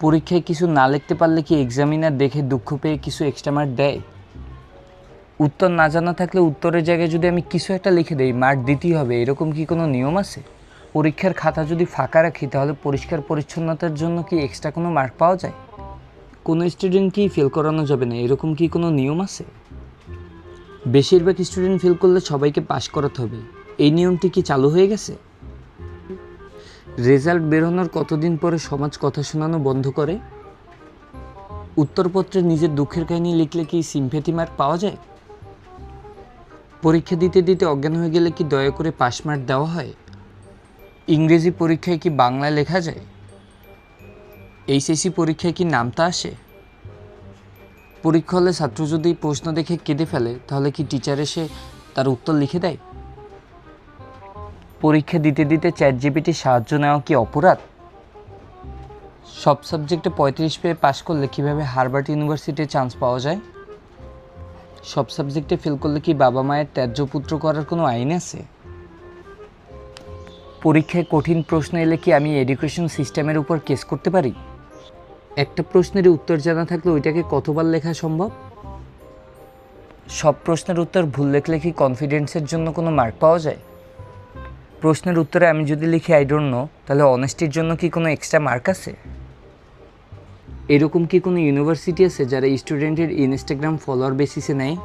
পরীক্ষায় কিছু না লিখতে পারলে কি এক্সামিনার দেখে দুঃখ পেয়ে কিছু এক্সট্রা মার্ক দেয়? উত্তর না জানা থাকলে উত্তরের জায়গায় যদি আমি কিছু একটা লিখে দেই মার্ক দিতেই হবে, এরকম কি কোনো নিয়ম আছে? পরীক্ষার খাতা যদি ফাঁকা রাখি তাহলে পরিষ্কার পরিচ্ছন্নতার জন্য কি এক্সট্রা কোনো মার্ক পাওয়া যায়? কোনো স্টুডেন্টকেই ফেল করানো যাবে না, এরকম কি কোনো নিয়ম আছে? বেশিরভাগ স্টুডেন্ট ফেল করলে সবাইকে পাস করাতে হবে, এই নিয়মটি কি চালু হয়ে গেছে? রেজাল্ট বেরোনোর কতদিন পরে সমাজ কথা শোনানো বন্ধ করে? উত্তরপত্রে নিজের দুঃখের কাহিনী লিখলে কি সিম্প্যাথি মার্ক পাওয়া যায়? পরীক্ষা দিতে দিতে অজ্ঞান হয়ে গেলে কি দয়া করে পাস মার্ক দেওয়া হয়? ইংরেজি পরীক্ষায় কি বাংলায় লেখা যায়? এইচএসসি পরীক্ষায় কি নামতা আসে? পরীক্ষা হলে ছাত্র যদি প্রশ্ন দেখে কেঁদে ফেলে তাহলে কি টিচার এসে তার উত্তর লিখে দেয়? পরীক্ষা দিতে দিতে চ্যাটজিপিটির সাহায্য নেওয়া কি অপরাধ? সব সাবজেক্টে 35 পেয়ে পাশ করলে কীভাবে হার্ভার্ড ইউনিভার্সিটির চান্স পাওয়া যায়? সব সাবজেক্টে ফেল করলে কি বাবা মায়ের ত্যায্য পুত্র করার কোনো আইন আছে? পরীক্ষায় কঠিন প্রশ্ন এলে কি আমি এডুকেশন সিস্টেমের উপর কেস করতে পারি? একটা প্রশ্নের উত্তর জানা থাকলে ওইটাকে কতবার লেখা সম্ভব? সব প্রশ্নের উত্তর ভুল লিখলে কি কনফিডেন্সের জন্য কোনো মার্ক পাওয়া যায়? প্রশ্নের উত্তরে আমি যদি লিখি আই ডোন্ট নো, তাহলে অনেস্টির জন্য কি কোনো এক্সট্রা মার্ক আছে? এরকম কি কোনো ইউনিভার্সিটি আছে যারা স্টুডেন্টের ইনস্টাগ্রাম ফলোয়ার বেসিসে নেয়?